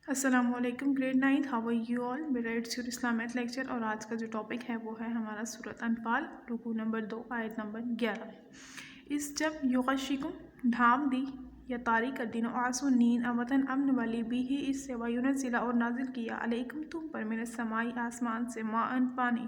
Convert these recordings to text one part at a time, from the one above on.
السلام علیکم grade 9 how are you all میرا اٹس یور اسلامت لیکچر اور آج کا جو ٹاپک ہے وہ ہے ہمارا سورۃ انفال رکوع نمبر 2 آیت نمبر 11 اس جب یغشکم ڈھانپ دی یا طاری کر دی نعاس نیند امتن امن والی بھی ہی اس سے وینزل اور نازل کیا علیکم تم پر من السماء آسمان سے ماء پانی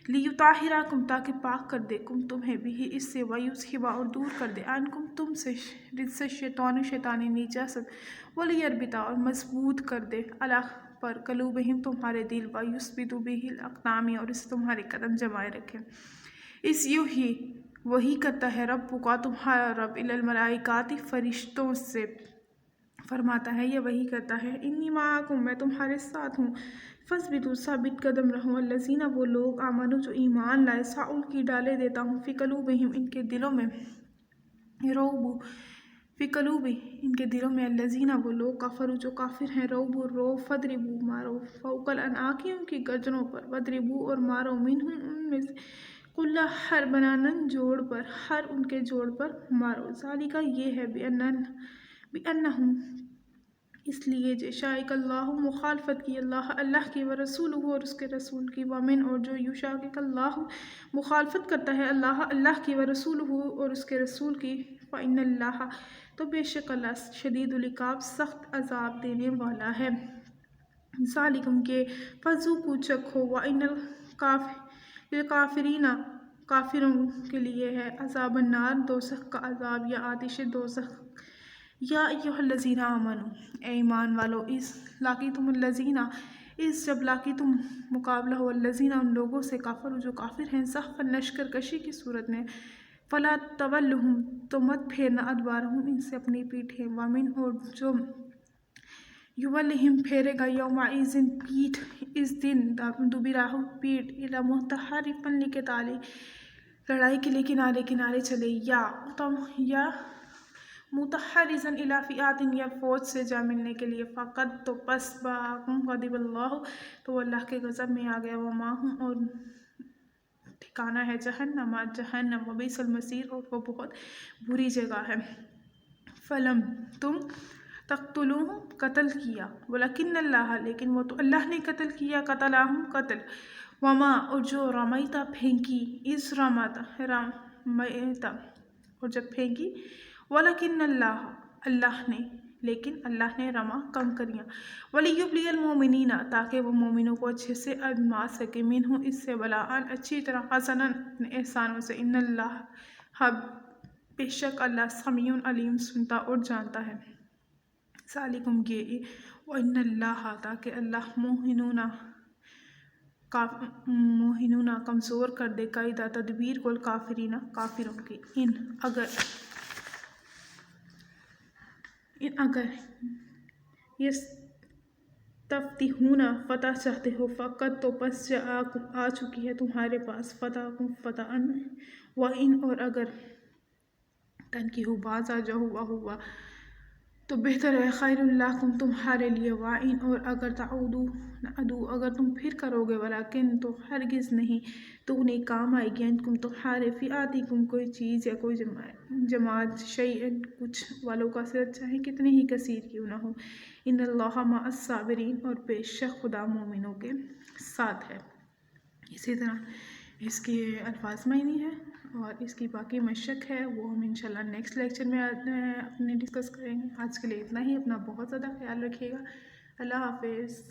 لیطہرکم تاکہ پاک کر دے کم تمہیں بھی اس سے ویذھب اور دور کر دے عنکم تم سے رجس الشیطان شیطانی نجاست ولیربطا اور مضبوط کر دے اللہ پر قلوبہم تمہارے دل ویثبت بہ الاقدام اور اس تمہارے قدم جمائے رکھے اس یوحی وہی کرتا ہے رب کا تمہارا رب الی الملائکات فرشتوں سے فرماتا ہے یہ وہی کرتا ہے انی معکم میں تمہارے ساتھ ہوں فاثبتوا ثابت قدم رہو الذین وہ لوگ آمنوا جو ایمان لائے ساؤل کی ڈالے دیتا ہوں فی قلوبہم ان کے دلوں میں رعب فی قلوبی ان کے دلوں میں الذین وہ لوگ کفروا جو کافر ہیں رعب فضربوا مارو فوق العناق ان کی گردنوں پر وضربوا اور مارو منہم ان میں سے کل ہر بنانن جوڑ پر ہر ان کے جوڑ پر مارو ذالک یہ ہے بأنہم اس لیے جو شاقق اللہ مخالفت کی اللہ کی ورسولہ اور اس کے رسول کی ومن اور جو یشاقق اللہ مخالفت کرتا ہے اللہ کی ورسولہ اور اس کے رسول کی فإن اللہ تو بے شک اللہ شدید العقاب سخت عذاب دینے والا ہے ذالکم کے فذوقوا چکھو وإن للکافرین کافروں کے لیے ہے عذاب النار دوزخ کا عذاب یا آتش دوزخ یا ایھا الذین آمنوا اے ایمان والو اس لاقیتم الذین اس جب لاقی تم مقابلہ ہو الذین ان لوگوں سے کافر جو کافر ہیں زحف لشکر کشی کی صورت میں فلا تولہم تو مت پھیرنا ادبارہم ان سے اپنی پیٹھیں ومن اور جو یولہم پھیرے گا یومئذ پیٹھ اس دن دبرہ پیٹھ الی متحرفا لقتال لڑائی کے لیے کنارے کنارے چلے یا متحرزا الی فئات یا فوج سے جا ملنے کے لیے فقط تو پس باکم غضب اللہ تو وہ اللہ کے غضب میں آ گیا وماہم اور ٹھکانہ ہے جہنم وبئس المصیر اور وہ بہت بری جگہ ہے فلم تم تقتلوہم قتل کیا ولکن اللہ لیکن وہ تو اللہ نے قتل کیا قتلہم قتل وما اور جو رمیتا پھینکی اس رمیتا اور جب پھینکی ولیکن اللہ نے لیکن اللہ نے رما کنکریاں ولیبلی المؤمنین تاکہ وہ مومنوں کو اچھے سے آزما سکے منہ اس سے بلاءً اچھی طرح حسنا اپنے احسانوں سے ان اللہ بے شک اللہ سمیع علیم سنتا اور جانتا ہے ذالکم یہ وان اللہ تاکہ اللہ موہنون کمزور کر دے قاعدہ تدبیر کو الکافرین کافروں کی ان اگر یستفتحون فتح چاہتے ہو فقط تو پس جاءکم آ چکی ہے تمہارے پاس فتح وَإِنْ اور اگر تنکحوا باز آ جاؤ ہوا تو بہتر ہے خیر لکم تمہارے لیے وَإِنْ اور اگر تعودوا اگر تم پھر کرو گے ولیکن تو ہرگز نہیں تغنی کام آئے گی انکم تمہارے فئاتکم کوئی چیز یا کوئی جماعت شیئن کچھ ولو کثرت چاہے کتنے ہی کثیر کیوں نہ ہو ان اللہ مع الصابرین اور بے شک خدا مومنوں کے ساتھ ہے اسی طرح اس کے الفاظ معنی ہے اور اس کی باقی مشق ہے وہ ہم انشاءاللہ نیکسٹ لیکچر میں اپنے ڈسکس کریں گے آج کے لیے اتنا ہی اپنا بہت زیادہ خیال رکھیے گا اللہ حافظ